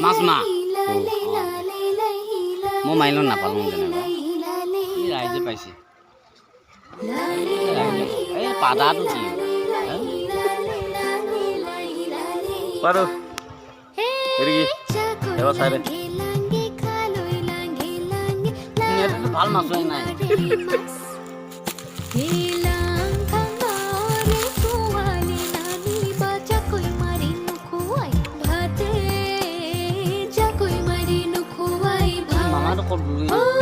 মাছ মা মই মাৰিলো নাপালো যেনিবা ৰাইজে পাইছে এই পাদাটো কি পাৰো এদিকে এবাৰ সাইডে এটা ভাল মাছ হয় নাই মামাটো ক'ত